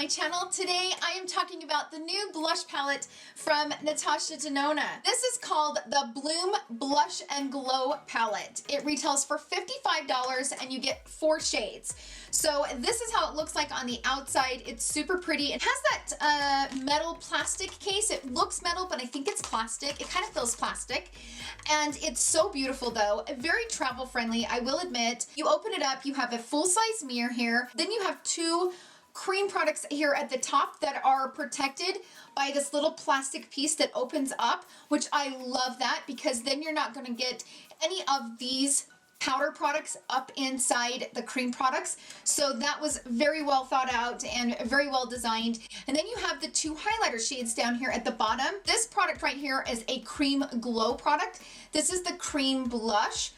my channel. Today I am talking about the new blush palette from Natasha Denona. This is called the Bloom Blush and Glow palette. It retails for $55 and you get 4 shades. So this is how it looks like on the outside. It's super pretty. It has that metal plastic case. It looks metal, but I think it's plastic. It kind of feels plastic. And it's so beautiful though. Very travel friendly, I will admit. You open it up, you have a full-size mirror here. Then you have 2 cream products here at the top that are protected by this little plastic piece that opens up, which I love that because then you're not gonna get any of these powder products up inside the cream products. So that was very well thought out and very well designed. And then you have the 2 highlighter shades down here at the bottom. This product right here is a cream glow product. This is the cream blush.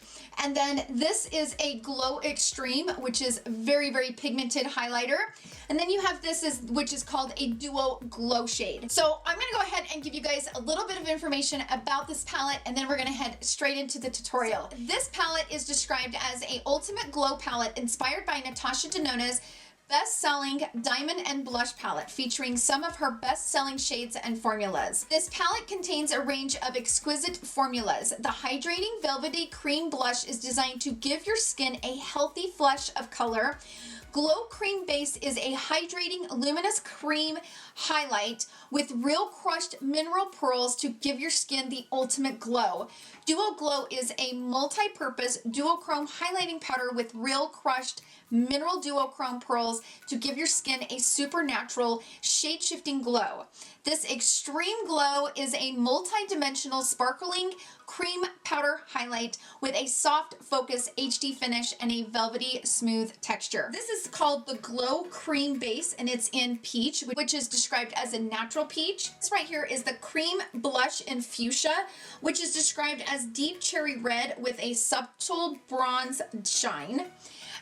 And then this is a Glow Extreme, which is very, very pigmented highlighter. And then you have this, which is called a Duo Glow Shade. So I'm gonna go ahead and give you guys a little bit of information about this palette, and then we're gonna head straight into the tutorial. This palette is described as a ultimate glow palette inspired by Natasha Denona's best-selling Diamond and Blush palette, featuring some of her best-selling shades and formulas. This palette contains a range of exquisite formulas. The hydrating velvety cream blush is designed to give your skin a healthy flush of color. Glow Cream Base is a hydrating luminous cream highlight with real crushed mineral pearls to give your skin the ultimate glow. Duo Glow is a multi-purpose duochrome highlighting powder with real crushed mineral duochrome pearls to give your skin a supernatural shade-shifting glow. This Extreme Glow is a multi-dimensional sparkling cream powder highlight with a soft focus HD finish and a velvety smooth texture. This is called the Glow Cream Base and it's in peach, which is described as a natural peach. This right here is the Cream Blush in Fuchsia, which is described as deep cherry red with a subtle bronze shine.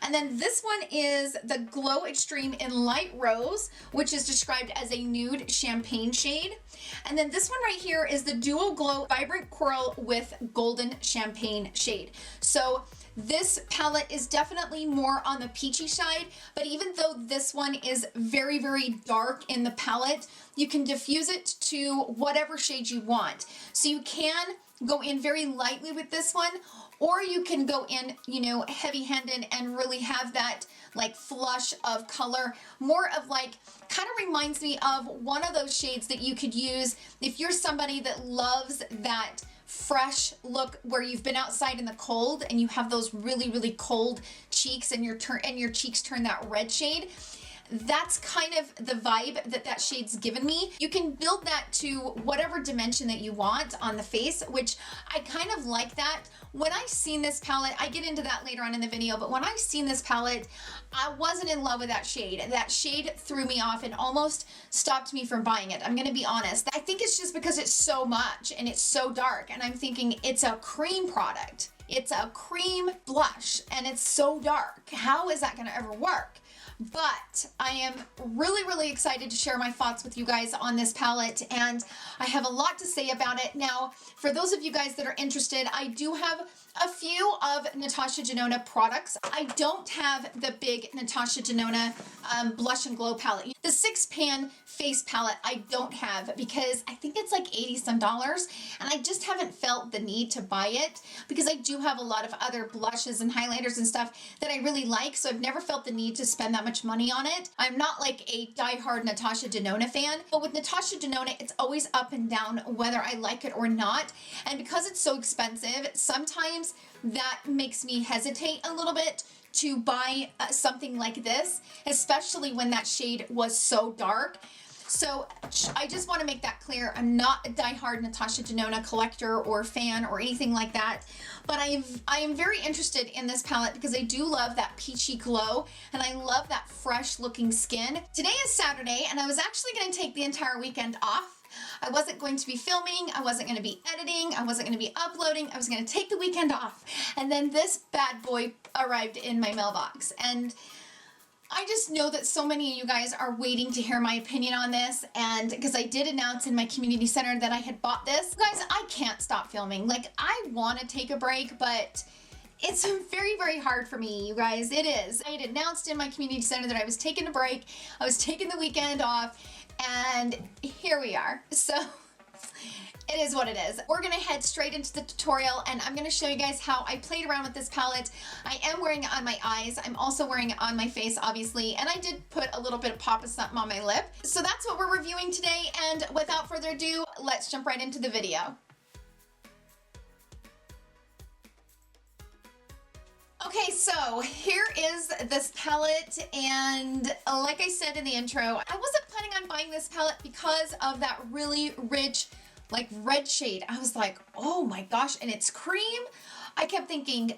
And then this one is the Glow Extreme in Light Rose, which is described as a nude champagne shade. And then this one right here is the Duo Glow Vibrant Coral with Golden Champagne shade. So this palette is definitely more on the peachy side, but even though this one is very, very dark in the palette, you can diffuse it to whatever shade you want. So you can go in very lightly with this one, or you can go in, you know, heavy-handed and really have that like flush of color. More of like, kind of reminds me of one of those shades that you could use if you're somebody that loves that fresh look where you've been outside in the cold and you have those really, really cold cheeks and your cheeks turn that red shade. That's kind of the vibe that shade's given me. You can build that to whatever dimension that you want on the face, which I kind of like that. When I seen this palette, I get into that later on in the video, but when I seen this palette, I wasn't in love with that shade. That shade threw me off and almost stopped me from buying it. I'm gonna be honest. I think it's just because it's so much and it's so dark, and I'm thinking it's a cream product. It's a cream blush and it's so dark. How is that gonna ever work? But I am really, really excited to share my thoughts with you guys on this palette, and I have a lot to say about it. Now, for those of you guys that are interested, I do have a few of Natasha Denona products. I don't have the big Natasha Denona Blush and Glow palette. The 6-pan face palette I don't have because I think it's like 80 some dollars, and I just haven't felt the need to buy it because I do have a lot of other blushes and highlighters and stuff that I really like, so I've never felt the need to spend that much money on it. I'm not like a die-hard Natasha Denona fan, but with Natasha Denona, it's always up and down whether I like it or not, and because it's so expensive, sometimes that makes me hesitate a little bit to buy something like this, especially when that shade was so dark. So I just want to make that clear. I'm not a die-hard Natasha Denona collector or fan or anything like that, but I am very interested in this palette because I do love that peachy glow and I love that fresh looking skin. Today is Saturday and I was actually going to take the entire weekend off. I wasn't going to be filming, I wasn't going to be editing, I wasn't going to be uploading, I was going to take the weekend off. And then this bad boy arrived in my mailbox. And I just know that so many of you guys are waiting to hear my opinion on this, and because I did announce in my community center that I had bought this. Guys, I can't stop filming. Like, I want to take a break, but It's very, very hard for me, you guys. It is. I had announced in my community center that I was taking a break. I was taking the weekend off, and here we are. So it is what it is. We're gonna head straight into the tutorial, and I'm gonna show you guys how I played around with this palette. I am wearing it on my eyes. I'm also wearing it on my face, obviously, and I did put a little bit of pop of something on my lip. So that's what we're reviewing today, and without further ado, let's jump right into the video. Okay, so here is this palette, and like I said in the intro, I wasn't planning on buying this palette because of that really rich, like red shade. I was like, oh my gosh, and it's cream. I kept thinking,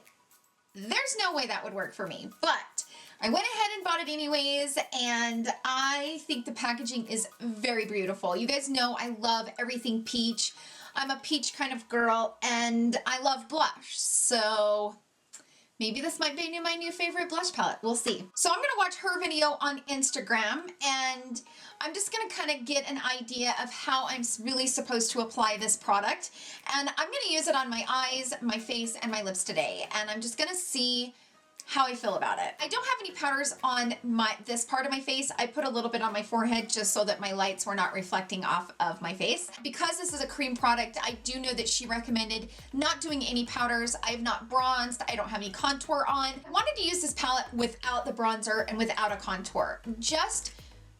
there's no way that would work for me, but I went ahead and bought it anyways, and I think the packaging is very beautiful. You guys know I love everything peach. I'm a peach kind of girl, and I love blush, so maybe this might be my new favorite blush palette. We'll see. So I'm gonna watch her video on Instagram, and I'm just gonna kind of get an idea of how I'm really supposed to apply this product. And I'm gonna use it on my eyes, my face, and my lips today. And I'm just gonna see how I feel about it. I don't have any powders on this part of my face. I put a little bit on my forehead just so that my lights were not reflecting off of my face. Because this is a cream product, I do know that she recommended not doing any powders. I have not bronzed. I don't have any contour on. I wanted to use this palette without the bronzer and without a contour, just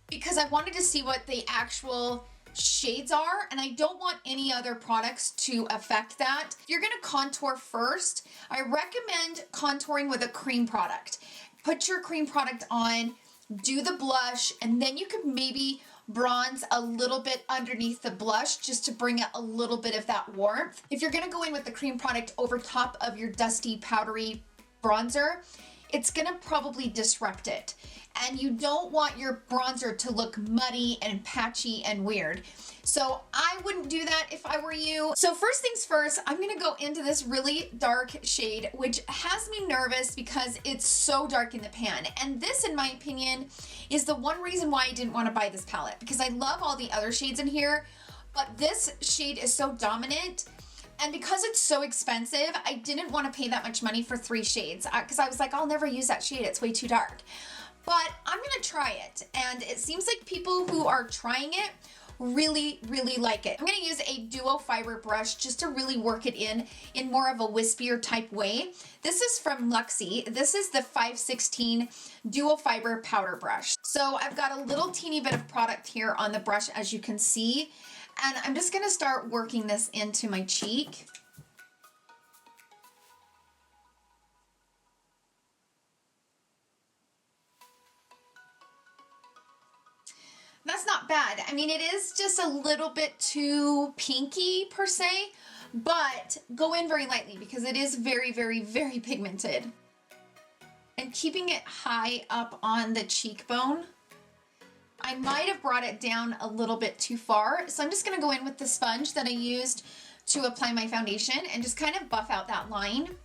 because I wanted to see what the actual shades are, and I don't want any other products to affect that. If you're gonna contour first, I recommend contouring with a cream product. Put your cream product on, do the blush, and then you could maybe bronze a little bit underneath the blush just to bring out a little bit of that warmth. If you're gonna go in with the cream product over top of your dusty, powdery bronzer, it's gonna probably disrupt it. And you don't want your bronzer to look muddy and patchy and weird. So I wouldn't do that if I were you. So first things first, I'm gonna go into this really dark shade, which has me nervous because it's so dark in the pan. And this, in my opinion, is the one reason why I didn't want to buy this palette, because I love all the other shades in here, but this shade is so dominant. And because it's so expensive, I didn't want to pay that much money for 3 shades because I was like, I'll never use that shade. It's way too dark. But I'm gonna try it, and it seems like people who are trying it really, really like it. I'm gonna use a duo fiber brush just to really work it in more of a wispier type way. This is from Luxie. This is the 516 duo fiber powder brush. So I've got a little teeny bit of product here on the brush, as you can see, and I'm just gonna start working this into my cheek. That's not bad. I mean, it is just a little bit too pinky per se, but go in very lightly because it is very, very, very pigmented. And keeping it high up on the cheekbone, I might have brought it down a little bit too far. So I'm just gonna go in with the sponge that I used to apply my foundation and just kind of buff out that line.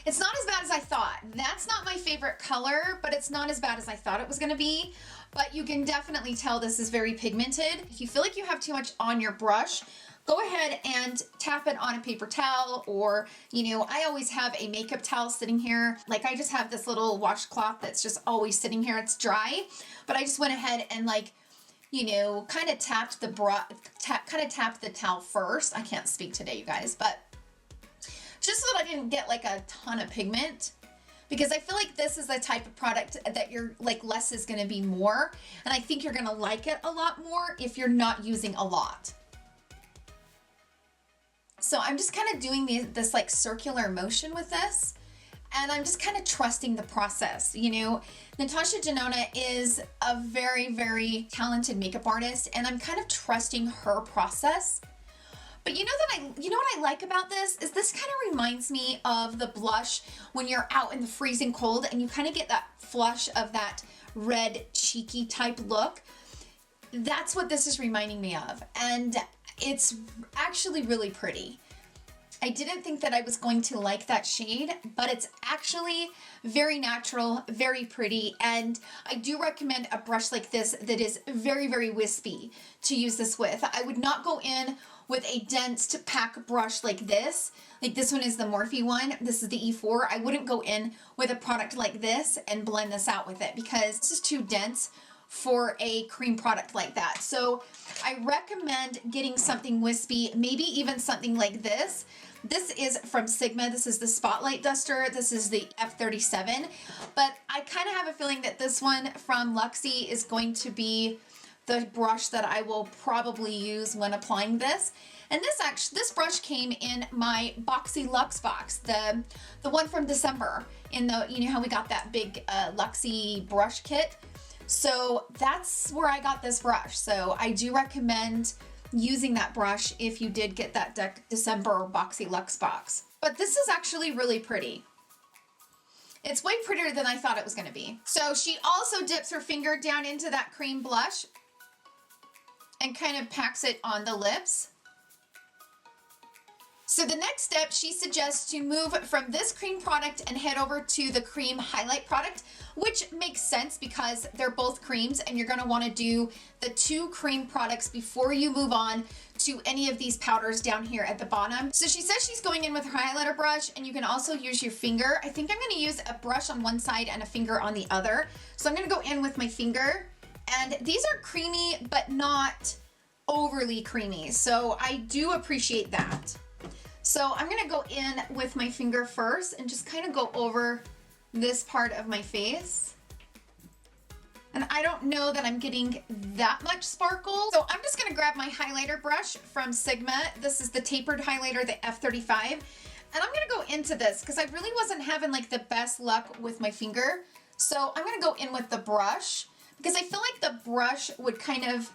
It's not as bad as I thought. That's not my favorite color, but it's not as bad as I thought it was gonna be. But you can definitely tell this is very pigmented. If you feel like you have too much on your brush, go ahead and tap it on a paper towel, or, you know, I always have a makeup towel sitting here. Like, I just have this little washcloth that's just always sitting here. It's dry, but I just went ahead and, like, you know, kind of tapped the towel first. I can't speak today, you guys, but just so that I didn't get like a ton of pigment, because I feel like this is the type of product that you're like, less is gonna be more, and I think you're gonna like it a lot more if you're not using a lot. So I'm just kind of doing this like circular motion with this, and I'm just kind of trusting the process. You know, Natasha Denona is a very, very talented makeup artist, and I'm kind of trusting her process. But you know what I like about this is this kind of reminds me of the blush when you're out in the freezing cold and you kind of get that flush of that red cheeky type look. That's what this is reminding me of, and it's actually really pretty. I didn't think that I was going to like that shade, but it's actually very natural, very pretty, and I do recommend a brush like this that is very, very wispy to use this with. I would not go in with a dense pack brush like this. Like this one is the Morphe one. This is the E4. I wouldn't go in with a product like this and blend this out with it because this is too dense for a cream product like that. So I recommend getting something wispy, maybe even something like this. This is from Sigma. This is the Spotlight Duster. This is the F37. But I kind of have a feeling that this one from Luxie is going to be the brush that I will probably use when applying this. And this brush came in my Boxy Luxbox, the one from December. In the, you know how we got that big Luxie brush kit? So that's where I got this brush. So I do recommend using that brush if you did get that December Boxy Luxbox. But this is actually really pretty. It's way prettier than I thought it was going to be. So she also dips her finger down into that cream blush and kind of packs it on the lips. So the next step, she suggests to move from this cream product and head over to the cream highlight product, which makes sense because they're both creams and you're going to want to do the 2 cream products before you move on to any of these powders down here at the bottom. So she says she's going in with her highlighter brush, and you can also use your finger. I think I'm going to use a brush on one side and a finger on the other. So I'm going to go in with my finger, and these are creamy but not overly creamy. So I do appreciate that. So I'm going to go in with my finger first and just kind of go over this part of my face. And I don't know that I'm getting that much sparkle. So I'm just going to grab my highlighter brush from Sigma. This is the tapered highlighter, the F35. And I'm going to go into this because I really wasn't having like the best luck with my finger. So I'm going to go in with the brush because I feel like the brush would kind of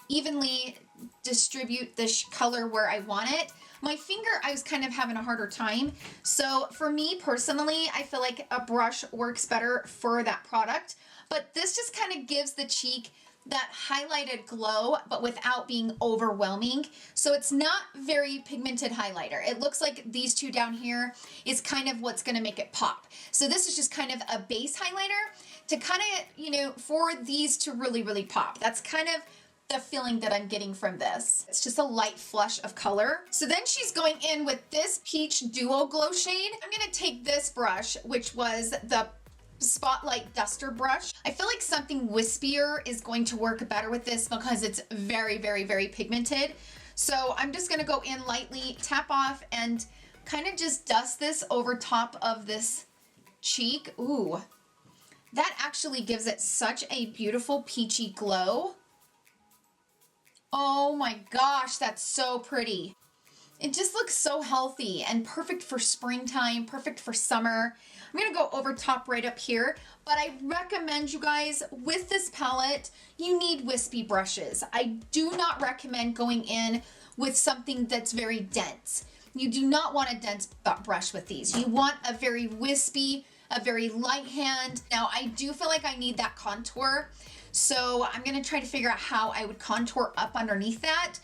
evenly distribute this color where I want it. My finger, I was kind of having a harder time. So for me personally, I feel like a brush works better for that product. But this just kind of gives the cheek that highlighted glow, but without being overwhelming. So it's not very pigmented highlighter. It looks like these two down here is kind of what's gonna make it pop. So this is just kind of a base highlighter to kind of, you know, for these to really, really pop. That's kind of the feeling that I'm getting from this. It's just a light flush of color. So then she's going in with this Peach Duo Glow shade. I'm gonna take this brush, which was the Spotlight Duster brush. I feel like something wispier is going to work better with this because it's very, very, very pigmented. So I'm just gonna go in lightly, tap off, and kind of just dust this over top of this cheek. Ooh, that actually gives it such a beautiful peachy glow. Oh my gosh, that's so pretty. It just looks so healthy and perfect for springtime, perfect for summer. I'm gonna go over top right up here, but I recommend you guys, with this palette, you need wispy brushes. I do not recommend going in with something that's very dense. You do not want a dense brush with these. You want a very wispy, a very light hand. Now, I do feel like I need that contour, so I'm gonna try to figure out how I would contour up underneath that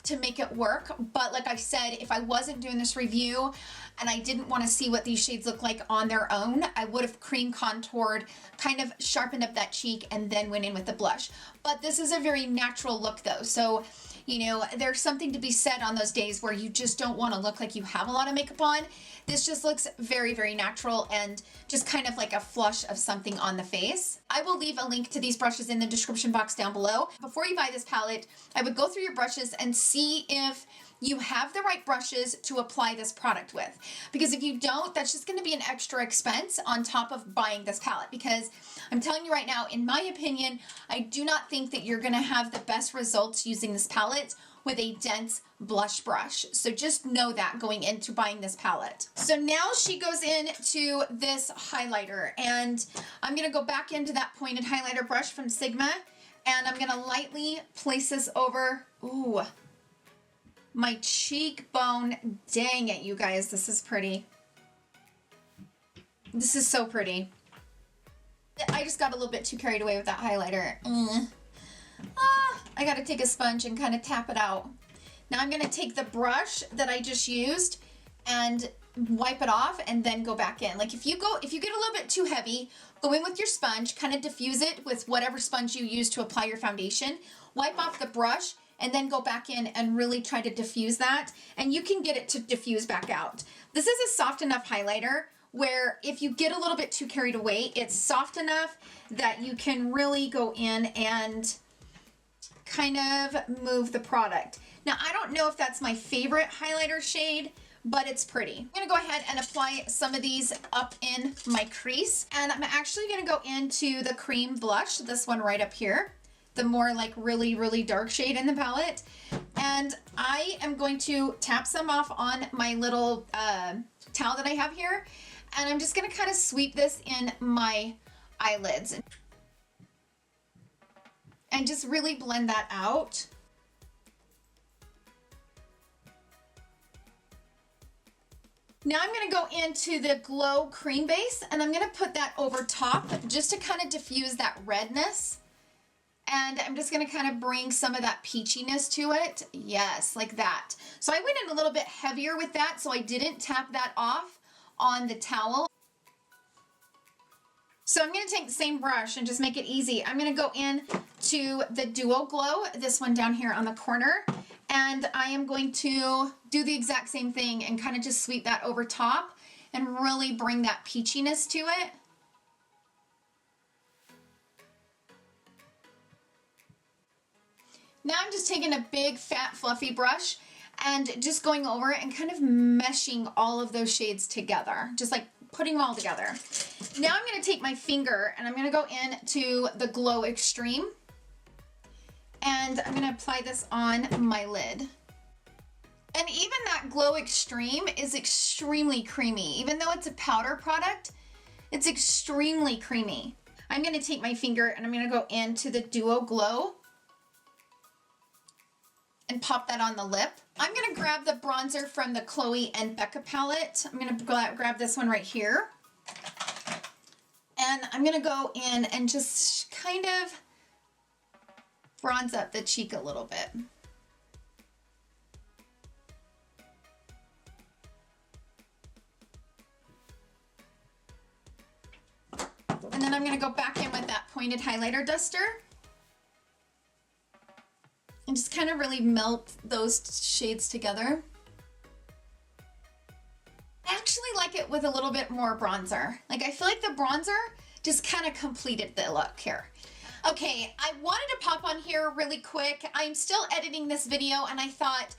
to make it work. But like I said, if I wasn't doing this review and I didn't want to see what these shades look like on their own, I would have cream contoured, kind of sharpened up that cheek, and then went in with the blush. But this is a very natural look though. So, you know, there's something to be said on those days where you just don't want to look like you have a lot of makeup on. This just looks very, very natural and just kind of like a flush of something on the face. I will leave a link to these brushes in the description box down below. Before you buy this palette, I would go through your brushes and see if you have the right brushes to apply this product with. Because if you don't, that's just going to be an extra expense on top of buying this palette. Because I'm telling you right now, in my opinion, I do not think that you're going to have the best results using this palette with a dense blush brush. So just know that going into buying this palette. So now she goes into this highlighter, and I'm gonna go back into that pointed highlighter brush from Sigma, and I'm gonna lightly place this over, ooh, my cheekbone. Dang it, you guys, this is pretty. This is so pretty. I just got a little bit too carried away with that highlighter. I gotta take a sponge and kind of tap it out. Now I'm gonna take the brush that I just used and wipe it off and then go back in. Like if you get a little bit too heavy, go in with your sponge, kind of diffuse it with whatever sponge you use to apply your foundation, wipe off the brush, and then go back in and really try to diffuse that, and you can get it to diffuse back out. This is a soft enough highlighter where if you get a little bit too carried away, it's soft enough that you can really go in and kind of move the product. Now, I don't know if that's my favorite highlighter shade, but it's pretty. I'm gonna go ahead and apply some of these up in my crease, and I'm actually gonna go into the cream blush, this one right up here, the more like really, really dark shade in the palette. And I am going to tap some off on my little towel that I have here, and I'm just gonna kind of sweep this in my eyelids and just really blend that out. Now I'm gonna go into the Glow Cream Base, and I'm gonna put that over top just to kind of diffuse that redness. And I'm just gonna kind of bring some of that peachiness to it. Yes, like that. So I went in a little bit heavier with that, so I didn't tap that off on the towel. So I'm gonna take the same brush and just make it easy. I'm gonna go in to the Duo Glow, this one down here on the corner, and I am going to do the exact same thing and kind of just sweep that over top and really bring that peachiness to it. Now I'm just taking a big fat fluffy brush and just going over it and kind of meshing all of those shades together, just like putting them all together. Now I'm going to take my finger and I'm going to go into the Glow Extreme, and I'm going to apply this on my lid. And even that Glow Extreme is extremely creamy. Even though it's a powder product, it's extremely creamy. I'm going to take my finger and I'm going to go into the Duo Glow and pop that on the lip. I'm gonna grab the bronzer from the Chloe and Becca palette. I'm gonna grab this one right here. And I'm gonna go in and just kind of bronze up the cheek a little bit. And then I'm gonna go back in with that pointed highlighter duster and just kind of really melt those shades together. I actually like it with a little bit more bronzer. Like I feel like the bronzer just kind of completed the look here. Okay, I wanted to pop on here really quick. I'm still editing this video and I thought,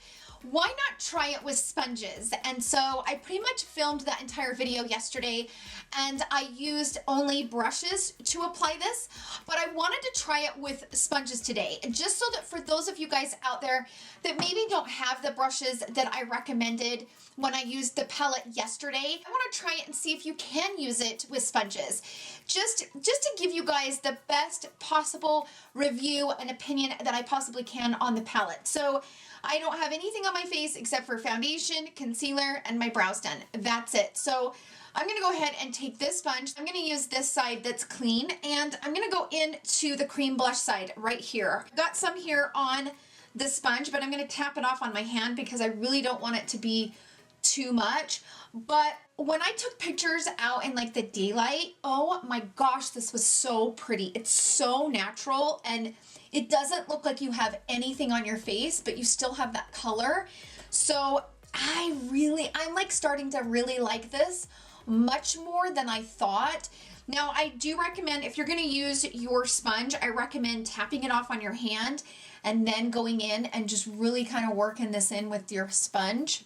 why not try it with sponges? And so I pretty much filmed that entire video yesterday and I used only brushes to apply this, but I wanted to try it with sponges today, just so that for those of you guys out there that maybe don't have the brushes that I recommended when I used the palette yesterday, I want to try it and see if you can use it with sponges. Just to give you guys the best possible review and opinion that I possibly can on the palette. So I don't have anything on my face except for foundation, concealer, and my brows done. That's it. So I'm going to go ahead and take this sponge. I'm going to use this side that's clean, and I'm going to go into the cream blush side right here. Got some here on the sponge, but I'm going to tap it off on my hand because I really don't want it to be too much. But when I took pictures out in like the daylight, oh my gosh, this was so pretty. It's so natural and it doesn't look like you have anything on your face, but you still have that color. So I'm like starting to really like this much more than I thought. Now I do recommend, if you're gonna use your sponge, I recommend tapping it off on your hand and then going in and just really kind of working this in with your sponge.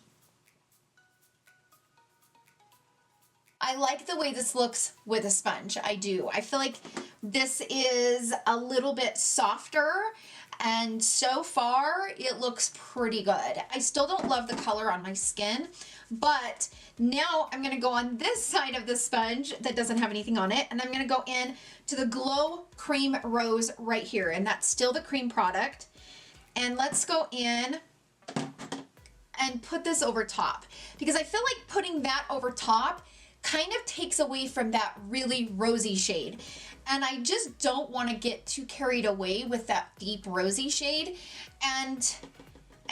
I like the way this looks with a sponge. I do. I feel like this is a little bit softer, and so far it looks pretty good. I still don't love the color on my skin, but now I'm going to go on this side of the sponge that doesn't have anything on it, and I'm going to go in to the Glow Cream Rose right here, and that's still the cream product. And let's go in and put this over top, because I feel like putting that over top kind of takes away from that really rosy shade. And I just don't want to get too carried away with that deep rosy shade. And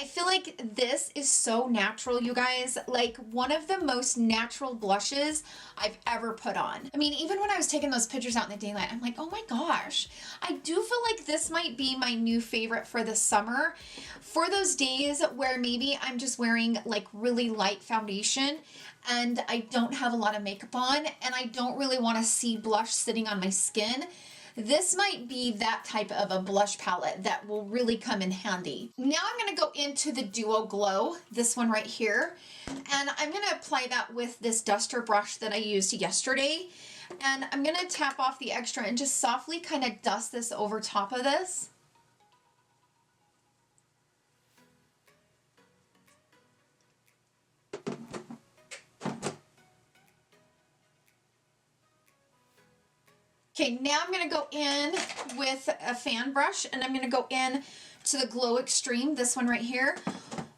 I feel like this is so natural, you guys. Like one of the most natural blushes I've ever put on. I mean, even when I was taking those pictures out in the daylight, I'm like, oh my gosh. I do feel like this might be my new favorite for the summer. For those days where maybe I'm just wearing like really light foundation and I don't have a lot of makeup on and I don't really want to see blush sitting on my skin. This might be that type of a blush palette that will really come in handy. Now I'm going to go into the Duo Glow, this one right here, and I'm going to apply that with this duster brush that I used yesterday. And I'm going to tap off the extra and just softly kind of dust this over top of this. Okay, now I'm going to go in with a fan brush and I'm going to go in to the Glow Extreme, this one right here,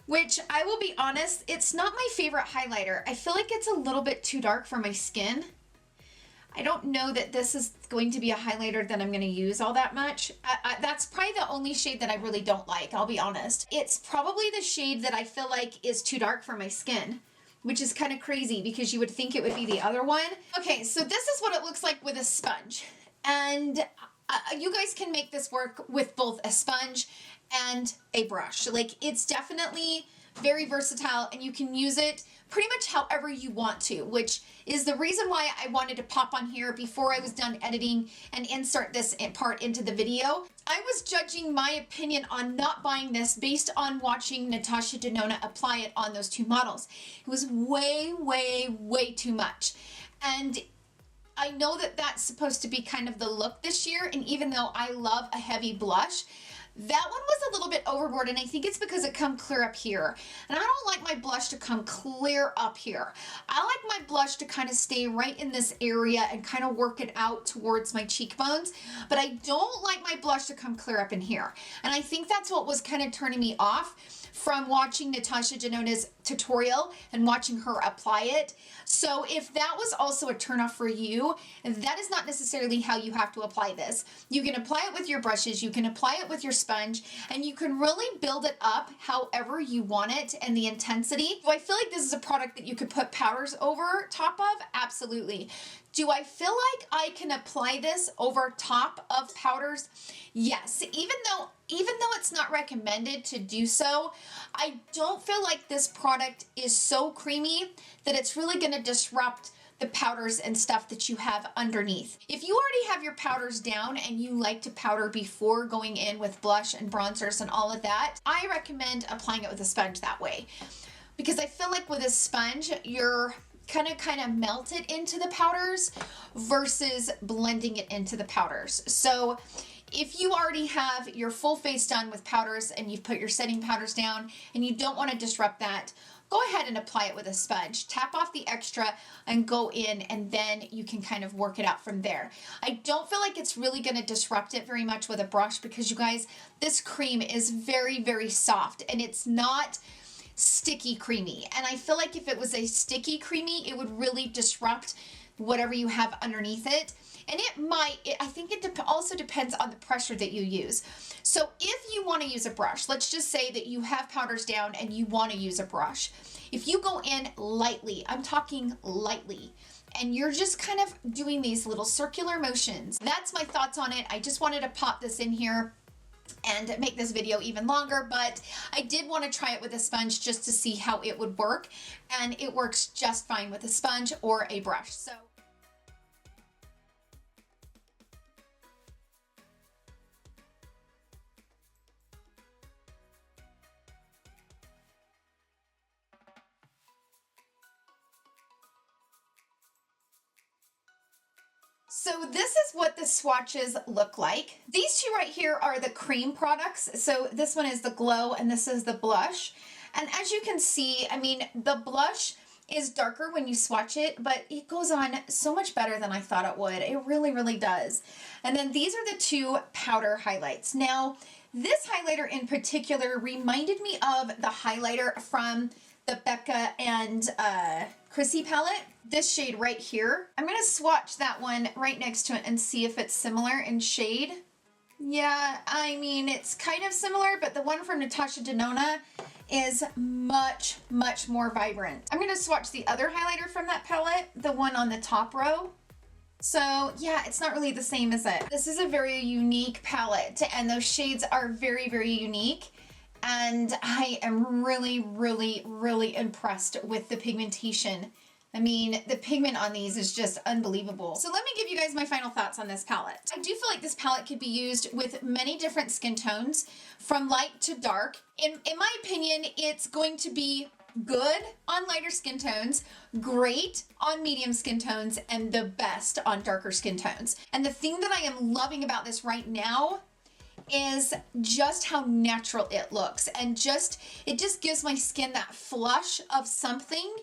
which I will be honest, it's not my favorite highlighter. I feel like it's a little bit too dark for my skin. I don't know that this is going to be a highlighter that I'm going to use all that much. That's probably the only shade that I really don't like, I'll be honest. It's probably the shade that I feel like is too dark for my skin, which is kind of crazy because you would think it would be the other one. Okay, so this is what it looks like with a sponge. And you guys can make this work with both a sponge and a brush. Like, it's definitely very versatile and you can use it pretty much however you want to, which is the reason why I wanted to pop on here before I was done editing and insert this part into the video. I was judging my opinion on not buying this based on watching Natasha Denona apply it on those two models. It was way, way, way too much. And I know that that's supposed to be kind of the look this year, and even though I love a heavy blush, that one was a little bit overboard, and I think it's because it come clear up here. And I don't like my blush to come clear up here. I like my blush to kind of stay right in this area and kind of work it out towards my cheekbones, but I don't like my blush to come clear up in here. And I think that's what was kind of turning me off from watching Natasha Denona's tutorial and watching her apply it. So if that was also a turnoff for you, that is not necessarily how you have to apply this. You can apply it with your brushes, you can apply it with your sponge, and you can really build it up however you want it and the intensity. Do I feel like this is a product that you could put powders over top of? Absolutely. Do I feel like I can apply this over top of powders? Yes, even though it's not recommended to do so, I don't feel like this product is so creamy that it's really going to disrupt the powders and stuff that you have underneath. If you already have your powders down and you like to powder before going in with blush and bronzers and all of that, I recommend applying it with a sponge that way. Because I feel like with a sponge, you're kind of melt it into the powders versus blending it into the powders. So if you already have your full face done with powders and you've put your setting powders down and you don't want to disrupt that, go ahead and apply it with a sponge. Tap off the extra and go in, and then you can kind of work it out from there. I don't feel like it's really going to disrupt it very much with a brush because, you guys, this cream is very, very soft and it's not sticky creamy. And I feel like if it was a sticky creamy, it would really disrupt whatever you have underneath it. And I think it also depends on the pressure that you use. So if you want to use a brush, let's just say that you have powders down and you want to use a brush. If you go in lightly, I'm talking lightly, and you're just kind of doing these little circular motions. That's my thoughts on it. I just wanted to pop this in here and make this video even longer, but I did want to try it with a sponge just to see how it would work, and it works just fine with a sponge or a brush. So this is what the swatches look like. These two right here are the cream products. So this one is the Glow and this is the blush. And as you can see, I mean, the blush is darker when you swatch it, but it goes on so much better than I thought it would. It really, really does. And then these are the two powder highlights. Now, this highlighter in particular reminded me of the highlighter from the Becca and Chrissy palette. This shade right here. I'm going to swatch that one right next to it and see if it's similar in shade. Yeah, I mean, it's kind of similar, but the one from Natasha Denona is much, much more vibrant. I'm gonna swatch the other highlighter from that palette, the one on the top row. So yeah, it's not really the same, is it? This is a very unique palette, and those shades are very, very unique. And I am really, really, really impressed with the pigmentation. I mean, the pigment on these is just unbelievable. So let me give you guys my final thoughts on this palette. I do feel like this palette could be used with many different skin tones, from light to dark. In my opinion, it's going to be good on lighter skin tones, great on medium skin tones, and the best on darker skin tones. And the thing that I am loving about this right now is just how natural it looks, and it just gives my skin that flush of something,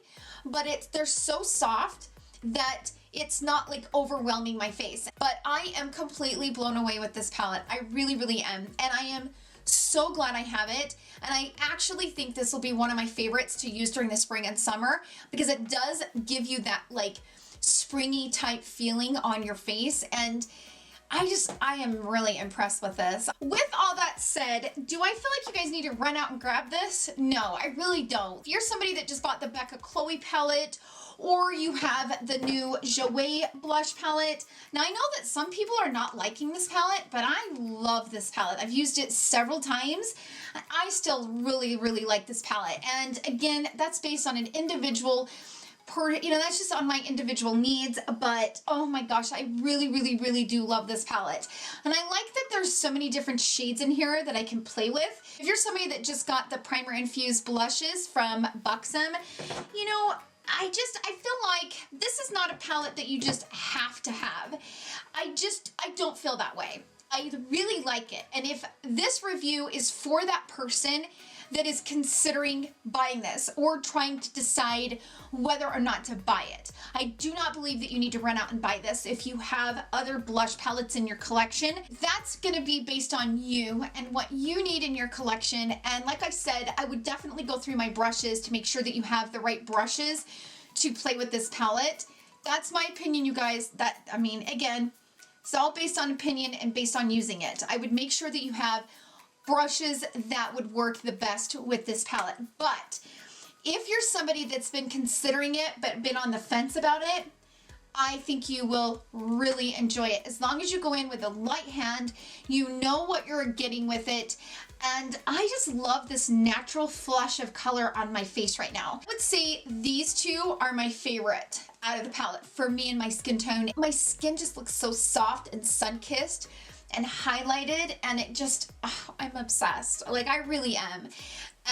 but they're so soft that it's not like overwhelming my face. But I am completely blown away with this palette. I really, really am. And I am so glad I have it. And I actually think this will be one of my favorites to use during the spring and summer, because it does give you that like springy type feeling on your face. And I am really impressed with this. With all that said, do I feel like you guys need to run out and grab this? No, I really don't. If you're somebody that just bought the Becca Chloe palette, or you have the new Jouer blush palette. Now I know that some people are not liking this palette, but I love this palette. I've used it several times. I still really, really like this palette. And again, that's based on an individual that's just on my individual needs, but oh my gosh, I really, really, really do love this palette. And I like that there's so many different shades in here that I can play with. If you're somebody that just got the primer infused blushes from Buxom, you know, I feel like this is not a palette that you just have to have. I don't feel that way. I really like it. And if this review is for that person that is considering buying this or trying to decide whether or not to buy it, I do not believe that you need to run out and buy this if you have other blush palettes in your collection. That's gonna be based on you and what you need in your collection. And like I said, I would definitely go through my brushes to make sure that you have the right brushes to play with this palette. That's my opinion, you guys. Again, it's all based on opinion and based on using it. I would make sure that you have brushes that would work the best with this palette. But if you're somebody that's been considering it but been on the fence about it, I think you will really enjoy it. As long as you go in with a light hand, you know what you're getting with it. And I just love this natural flush of color on my face right now. I would say these two are my favorite out of the palette for me and my skin tone. My skin just looks so soft and sun-kissed and highlighted, and it just, I'm obsessed. Like, I really am.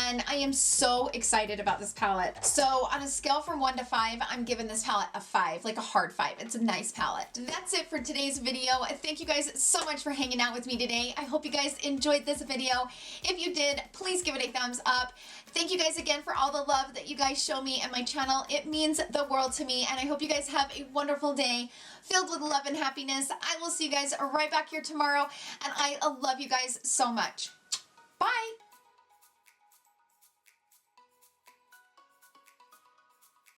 And I am so excited about this palette. So on a scale from 1 to 5, I'm giving this palette a 5, like a hard 5. It's a nice palette. That's it for today's video. Thank you guys so much for hanging out with me today. I hope you guys enjoyed this video. If you did, please give it a thumbs up. Thank you guys again for all the love that you guys show me and my channel. It means the world to me, and I hope you guys have a wonderful day filled with love and happiness. I will see you guys right back here tomorrow, and I love you guys so much. Bye!